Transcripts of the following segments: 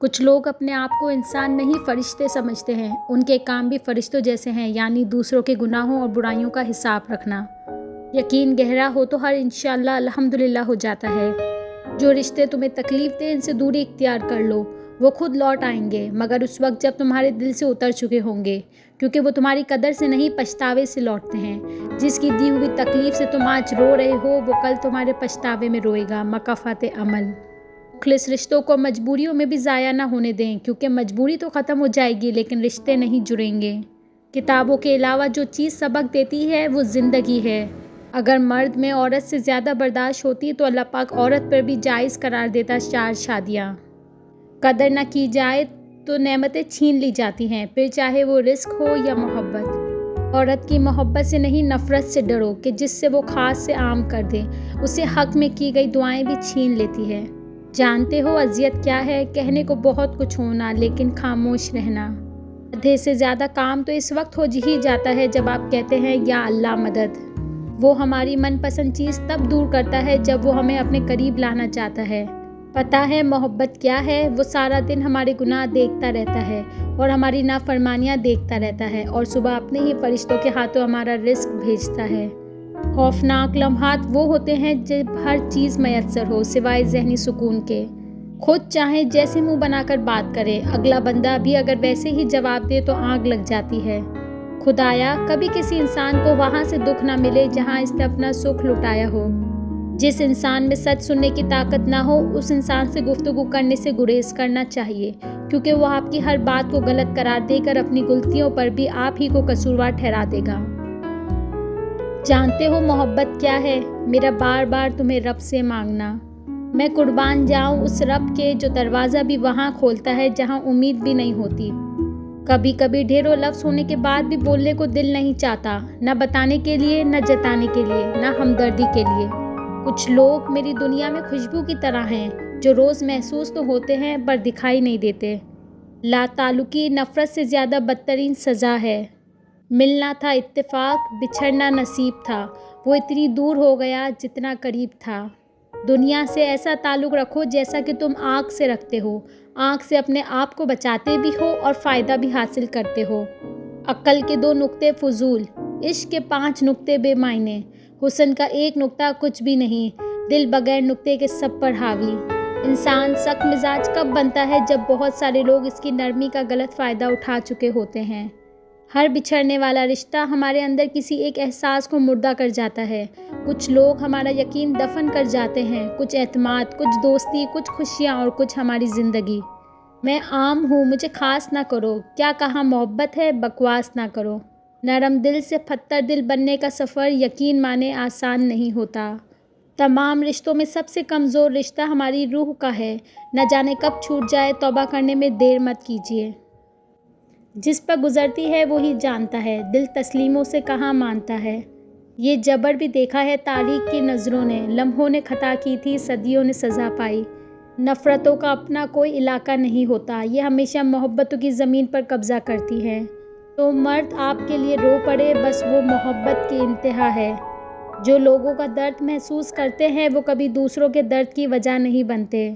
کچھ لوگ اپنے آپ کو انسان نہیں فرشتے سمجھتے ہیں۔ ان کے کام بھی فرشتوں جیسے ہیں، یعنی دوسروں کے گناہوں اور برائیوں کا حساب رکھنا۔ یقین گہرا ہو تو ہر انشاءاللہ الحمدللہ ہو جاتا ہے۔ جو رشتے تمہیں تکلیف دیں ان سے دوری اختیار کر لو، وہ خود لوٹ آئیں گے، مگر اس وقت جب تمہارے دل سے اتر چکے ہوں گے، کیونکہ وہ تمہاری قدر سے نہیں پچھتاوے سے لوٹتے ہیں۔ جس کی دی ہوئی تکلیف سے تم آج رو رہے ہو وہ کل تمہارے پچھتاوے میں روئے گا۔ مکافات عمل۔ مخلص رشتوں کو مجبوریوں میں بھی ضائع نہ ہونے دیں، کیونکہ مجبوری تو ختم ہو جائے گی لیکن رشتے نہیں جڑیں گے۔ کتابوں کے علاوہ جو چیز سبق دیتی ہے وہ زندگی ہے۔ اگر مرد میں عورت سے زیادہ برداشت ہوتی تو اللہ پاک عورت پر بھی جائز قرار دیتا 4 شادیاں۔ قدر نہ کی جائے تو نعمتیں چھین لی جاتی ہیں، پھر چاہے وہ رزق ہو یا محبت۔ عورت کی محبت سے نہیں نفرت سے ڈرو کہ جس سے وہ خاص سے عام کر دے، اسے حق میں کی گئی دعائیں بھی چھین لیتی ہے۔ جانتے ہو اذیت کیا ہے؟ کہنے کو بہت کچھ ہونا لیکن خاموش رہنا۔ آدھے سے زیادہ کام تو اس وقت ہو ہی جاتا ہے جب آپ کہتے ہیں یا اللہ مدد۔ وہ ہماری من پسند چیز تب دور کرتا ہے جب وہ ہمیں اپنے قریب لانا چاہتا ہے۔ پتہ ہے محبت کیا ہے؟ وہ سارا دن ہمارے گناہ دیکھتا رہتا ہے اور ہماری نافرمانیاں دیکھتا رہتا ہے، اور صبح اپنے ہی فرشتوں کے ہاتھوں ہمارا رزق بھیجتا ہے۔ خوفناک لمحات وہ ہوتے ہیں جب ہر چیز میسر ہو سوائے ذہنی سکون کے۔ خود چاہیں جیسے منہ بنا کر بات کریں، اگلا بندہ بھی اگر ویسے ہی جواب دے تو آگ لگ جاتی ہے۔ خدایا کبھی کسی انسان کو وہاں سے دکھ نہ ملے جہاں اس نے اپنا سکھ لٹایا ہو۔ جس انسان میں سچ سننے کی طاقت نہ ہو اس انسان سے گفتگو کرنے سے گریز کرنا چاہیے، کیونکہ وہ آپ کی ہر بات کو غلط قرار دے کر اپنی غلطیوں پر بھی آپ ہی کو قصوروار ٹھہرا دے گا۔ جانتے ہو محبت کیا ہے؟ میرا بار بار تمہیں رب سے مانگنا۔ میں قربان جاؤں اس رب کے جو دروازہ بھی وہاں کھولتا ہے جہاں امید بھی نہیں ہوتی۔ کبھی کبھی ڈھیروں لفظ ہونے کے بعد بھی بولنے کو دل نہیں چاہتا، نہ بتانے کے لیے، نہ جتانے کے لیے، نہ ہمدردی کے لیے۔ کچھ لوگ میری دنیا میں خوشبو کی طرح ہیں جو روز محسوس تو ہوتے ہیں پر دکھائی نہیں دیتے۔ لا تعلقی نفرت سے زیادہ بدترین سزا ہے۔ ملنا تھا اتفاق، بچھڑنا نصیب تھا، وہ اتنی دور ہو گیا جتنا قریب تھا۔ دنیا سے ایسا تعلق رکھو جیسا کہ تم آنکھ سے رکھتے ہو، آنکھ سے اپنے آپ کو بچاتے بھی ہو اور فائدہ بھی حاصل کرتے ہو۔ عقل کے 2 نقطے فضول، عشق کے 5 نقطے بے معنی، حسن کا 1 نقطہ کچھ بھی نہیں، دل بغیر نقطے کے سب پر حاوی۔ انسان سخت مزاج کب بنتا ہے؟ جب بہت سارے لوگ اس کی نرمی کا غلط فائدہ اٹھا چکے ہوتے ہیں۔ ہر بچھڑنے والا رشتہ ہمارے اندر کسی ایک احساس کو مردہ کر جاتا ہے۔ کچھ لوگ ہمارا یقین دفن کر جاتے ہیں، کچھ اعتماد، کچھ دوستی، کچھ خوشیاں اور کچھ ہماری زندگی۔ میں عام ہوں، مجھے خاص نہ کرو۔ کیا کہا محبت ہے؟ بکواس نہ کرو۔ نرم دل سے پتھر دل بننے کا سفر یقین مانے آسان نہیں ہوتا۔ تمام رشتوں میں سب سے کمزور رشتہ ہماری روح کا ہے۔ نہ جانے کب چھوٹ جائے، توبہ کرنے میں دیر مت کیجیے۔ جس پر گزرتی ہے وہی جانتا ہے، دل تسلیموں سے کہاں مانتا ہے۔ یہ جبر بھی دیکھا ہے تاریخ کی نظروں نے، لمحوں نے خطا کی تھی، صدیوں نے سزا پائی۔ نفرتوں کا اپنا کوئی علاقہ نہیں ہوتا، یہ ہمیشہ محبتوں کی زمین پر قبضہ کرتی ہے۔ تو مرد آپ کے لیے رو پڑے، بس وہ محبت کی انتہا ہے۔ جو لوگوں کا درد محسوس کرتے ہیں وہ کبھی دوسروں کے درد کی وجہ نہیں بنتے۔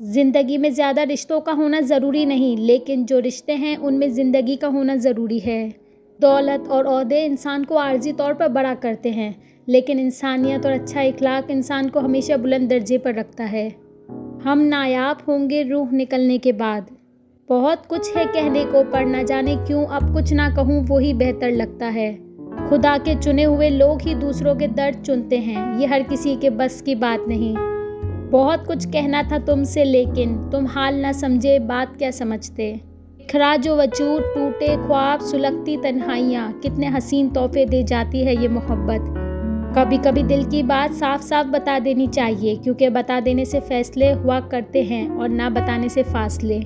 زندگی میں زیادہ رشتوں کا ہونا ضروری نہیں، لیکن جو رشتے ہیں ان میں زندگی کا ہونا ضروری ہے۔ دولت اور عہدے انسان کو عارضی طور پر بڑا کرتے ہیں، لیکن انسانیت اور اچھا اخلاق انسان کو ہمیشہ بلند درجے پر رکھتا ہے۔ ہم نایاب ہوں گے روح نکلنے کے بعد۔ بہت کچھ ہے کہنے کو پر نہ جانے کیوں اب کچھ نہ کہوں وہی بہتر لگتا ہے۔ خدا کے چنے ہوئے لوگ ہی دوسروں کے درد چنتے ہیں، یہ ہر کسی کے بس کی بات نہیں۔ بہت کچھ کہنا تھا تم سے لیکن تم حال نہ سمجھے، بات کیا سمجھتے۔ بکھرا جو وجود، ٹوٹے خواب، سلگتی تنہائیاں، کتنے حسین تحفے دے جاتی ہے یہ محبت۔ کبھی کبھی دل کی بات صاف صاف بتا دینی چاہیے، کیونکہ بتا دینے سے فیصلے ہوا کرتے ہیں اور نہ بتانے سے فاصلے۔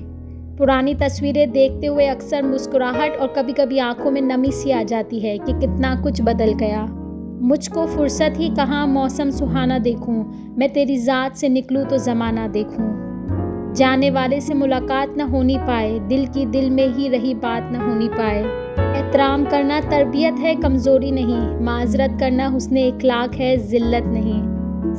پرانی تصویریں دیکھتے ہوئے اکثر مسکراہٹ اور کبھی کبھی آنکھوں میں نمی سی آ جاتی ہے کہ کتنا کچھ بدل گیا۔ مجھ کو فرصت ہی کہاں موسم سہانا دیکھوں، میں تیری ذات سے نکلوں تو زمانہ دیکھوں۔ جانے والے سے ملاقات نہ ہونی پائے، دل کی دل میں ہی رہی بات نہ ہونی پائے۔ احترام کرنا تربیت ہے، کمزوری نہیں۔ معذرت کرنا حسن اخلاق ہے، ذلت نہیں۔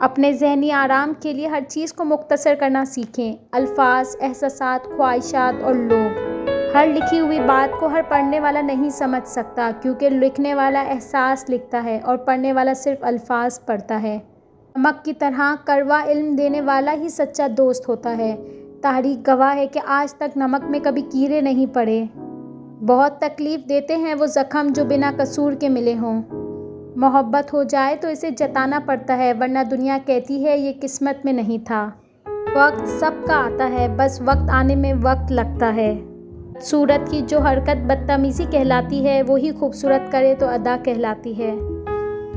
اپنے ذہنی آرام کے لیے ہر چیز کو مختصر کرنا سیکھیں۔ الفاظ، احساسات، خواہشات اور لوگ۔ ہر لکھی ہوئی بات کو ہر پڑھنے والا نہیں سمجھ سکتا، کیونکہ لکھنے والا احساس لکھتا ہے اور پڑھنے والا صرف الفاظ پڑھتا ہے۔ نمک کی طرح کڑوا علم دینے والا ہی سچا دوست ہوتا ہے۔ تاریخ گواہ ہے کہ آج تک نمک میں کبھی کیڑے نہیں پڑے۔ بہت تکلیف دیتے ہیں وہ زخم جو بنا قصور کے ملے ہوں۔ محبت ہو جائے تو اسے جتانا پڑتا ہے، ورنہ دنیا کہتی ہے یہ قسمت میں نہیں تھا۔ وقت سب کا آتا ہے، بس وقت آنے میں وقت لگتا ہے۔ بدصورت کی جو حرکت بدتمیزی کہلاتی ہے، وہی خوبصورت کرے تو ادا کہلاتی ہے۔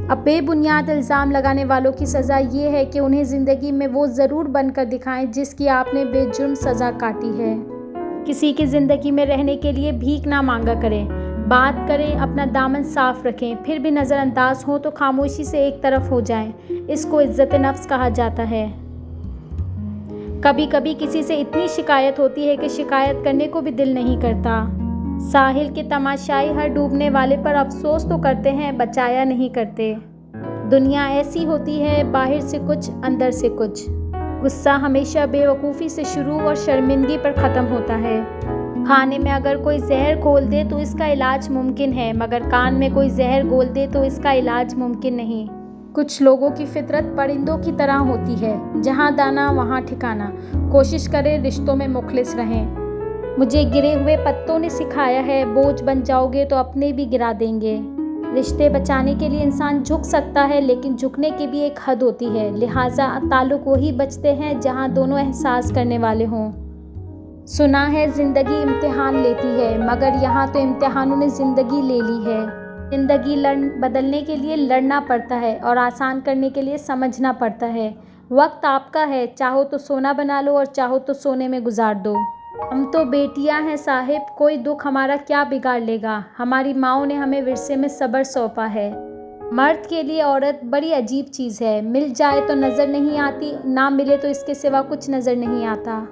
اب بے بنیاد الزام لگانے والوں کی سزا یہ ہے کہ انہیں زندگی میں وہ ضرور بن کر دکھائیں جس کی آپ نے بے جرم سزا کاٹی ہے۔ کسی کی زندگی میں رہنے کے لیے بھیک نہ مانگا کریں۔ بات کریں، اپنا دامن صاف رکھیں، پھر بھی نظر انداز ہوں تو خاموشی سے ایک طرف ہو جائیں۔ اس کو عزت نفس کہا جاتا ہے۔ کبھی کبھی کسی سے اتنی شکایت ہوتی ہے کہ شکایت کرنے کو بھی دل نہیں کرتا۔ ساحل کے تماشائی ہر ڈوبنے والے پر افسوس تو کرتے ہیں، بچایا نہیں کرتے۔ دنیا ایسی ہوتی ہے، باہر سے کچھ، اندر سے کچھ۔ غصہ ہمیشہ بے وقوفی سے شروع اور شرمندگی پر ختم ہوتا ہے۔ کھانے میں اگر کوئی زہر گھول دے تو اس کا علاج ممکن ہے، مگر کان میں کوئی زہر گھول دے تو اس کا علاج ممکن نہیں۔ کچھ لوگوں کی فطرت پرندوں کی طرح ہوتی ہے، جہاں دانا وہاں ٹھکانا۔ کوشش کریں رشتوں میں مخلص رہیں۔ مجھے گرے ہوئے پتوں نے سکھایا ہے، بوجھ بن جاؤ گے تو اپنے بھی گرا دیں گے۔ رشتے بچانے کے لیے انسان جھک سکتا ہے، لیکن جھکنے کی بھی ایک حد ہوتی ہے، لہٰذا تعلق وہی بچتے ہیں جہاں دونوں احساس کرنے والے ہوں۔ سنا ہے زندگی امتحان لیتی ہے، مگر یہاں تو امتحانوں نے زندگی لے لی ہے۔ زندگی بدلنے کے لیے لڑنا پڑتا ہے اور آسان کرنے کے لیے سمجھنا پڑتا ہے۔ وقت آپ کا ہے، چاہو تو سونا بنا لو اور چاہو تو سونے میں گزار دو۔ ہم تو بیٹیاں ہیں صاحب، کوئی دکھ ہمارا کیا بگاڑ لے گا۔ ہماری ماؤں نے ہمیں ورثے میں صبر سونپا ہے۔ مرد کے لیے عورت بڑی عجیب چیز ہے، مل جائے تو نظر نہیں آتی، نہ ملے تو اس کے سوا کچھ نظر نہیں آتا۔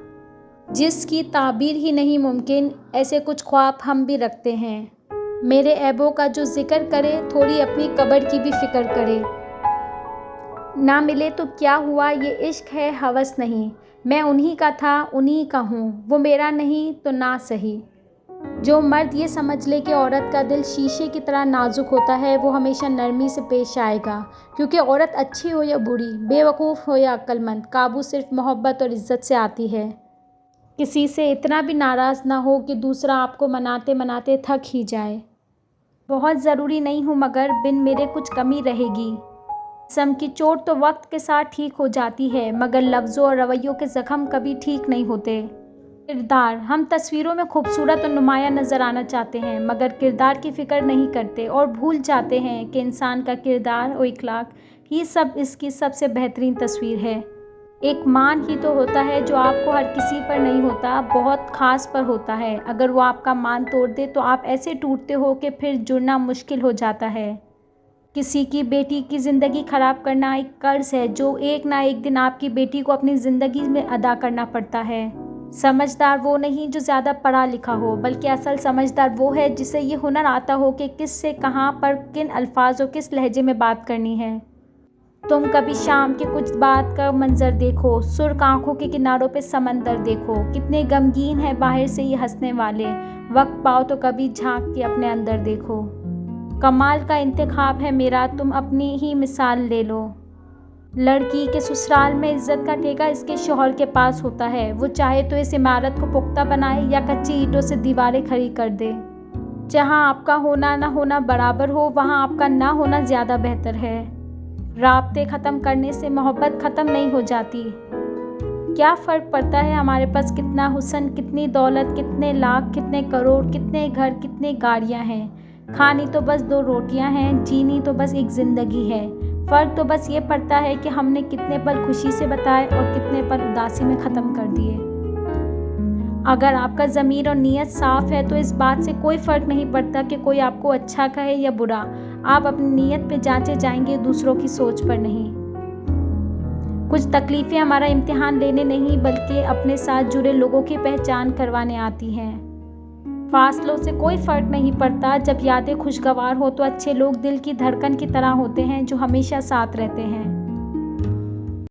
جس کی تعبیر ہی نہیں ممکن، ایسے کچھ خواب ہم بھی رکھتے ہیں۔ میرے عیبوں کا جو ذکر کرے، تھوڑی اپنی قبر کی بھی فکر کرے۔ نہ ملے تو کیا ہوا، یہ عشق ہے، ہوس نہیں۔ میں انہی کا تھا، انہی کا ہوں، وہ میرا نہیں تو نہ سہی۔ جو مرد یہ سمجھ لے کہ عورت کا دل شیشے کی طرح نازک ہوتا ہے، وہ ہمیشہ نرمی سے پیش آئے گا، کیونکہ عورت اچھی ہو یا بری، بے وقوف ہو یا عقل مند، قابو صرف محبت اور عزت سے آتی ہے۔ کسی سے اتنا بھی ناراض نہ ہو کہ دوسرا آپ کو مناتے مناتے تھک ہی جائے۔ بہت ضروری نہیں ہوں، مگر بن میرے کچھ کمی رہے گی۔ جسم کی چوٹ تو وقت کے ساتھ ٹھیک ہو جاتی ہے، مگر لفظوں اور رویوں کے زخم کبھی ٹھیک نہیں ہوتے۔ کردار، ہم تصویروں میں خوبصورت اور نمایاں نظر آنا چاہتے ہیں، مگر کردار کی فکر نہیں کرتے اور بھول جاتے ہیں کہ انسان کا کردار و اخلاق ہی اس کی سب سے بہترین تصویر ہے۔ ایک مان ہی تو ہوتا ہے جو آپ کو ہر کسی پر نہیں ہوتا، بہت خاص پر ہوتا ہے۔ اگر وہ آپ کا مان توڑ دے تو آپ ایسے ٹوٹتے ہو کہ پھر جڑنا مشکل ہو جاتا ہے۔ کسی کی بیٹی کی زندگی خراب کرنا ایک قرض ہے جو ایک نہ ایک دن آپ کی بیٹی کو اپنی زندگی میں ادا کرنا پڑتا ہے۔ سمجھدار وہ نہیں جو زیادہ پڑھا لکھا ہو، بلکہ اصل سمجھدار وہ ہے جسے یہ ہنر آتا ہو کہ کس سے کہاں پر کن الفاظ اور کس لہجے میں بات کرنی ہے۔ تم کبھی شام کے کچھ بات کا منظر دیکھو، سرخ آنکھوں کے کناروں پہ سمندر دیکھو، کتنے غمگین ہیں باہر سے یہ ہنسنے والے۔ وقت پاؤ تو کبھی جھانک کے اپنے اندر دیکھو۔ کمال کا انتخاب ہے میرا، تم اپنی ہی مثال لے لو۔ لڑکی کے سسرال میں عزت کا ٹھیکہ اس کے شوہر کے پاس ہوتا ہے، وہ چاہے تو اس عمارت کو پختہ بنائے یا کچی اینٹوں سے دیواریں کھڑی کر دے۔ جہاں آپ کا ہونا نہ ہونا برابر ہو، وہاں آپ کا نہ ہونا زیادہ بہتر ہے۔ رابطے ختم کرنے سے محبت ختم نہیں ہو جاتی۔ کیا فرق پڑتا ہے ہمارے پاس کتنا حسن، کتنی دولت، کتنے لاکھ، کتنے کروڑ، کتنے گھر، کتنی گاڑیاں ہیں؟ کھانی تو بس 2 روٹیاں ہیں، جینی تو بس ایک زندگی ہے۔ فرق تو بس یہ پڑتا ہے کہ ہم نے کتنے پل خوشی سے بتائے اور کتنے پل اداسی میں ختم کر دیے۔ اگر آپ کا ضمیر اور نیت صاف ہے تو اس بات سے کوئی فرق نہیں پڑتا کہ کوئی آپ کو اچھا کہے یا برا، آپ اپنی نیت پہ جانچے جائیں گے، دوسروں کی سوچ پر نہیں۔ کچھ تکلیفیں ہمارا امتحان لینے نہیں بلکہ اپنے ساتھ جڑے لوگوں کی پہچان کروانے آتی ہیں۔ فاصلوں سے کوئی فرق نہیں پڑتا، جب یادیں خوشگوار ہو تو اچھے لوگ دل کی دھڑکن کی طرح ہوتے ہیں جو ہمیشہ ساتھ رہتے ہیں۔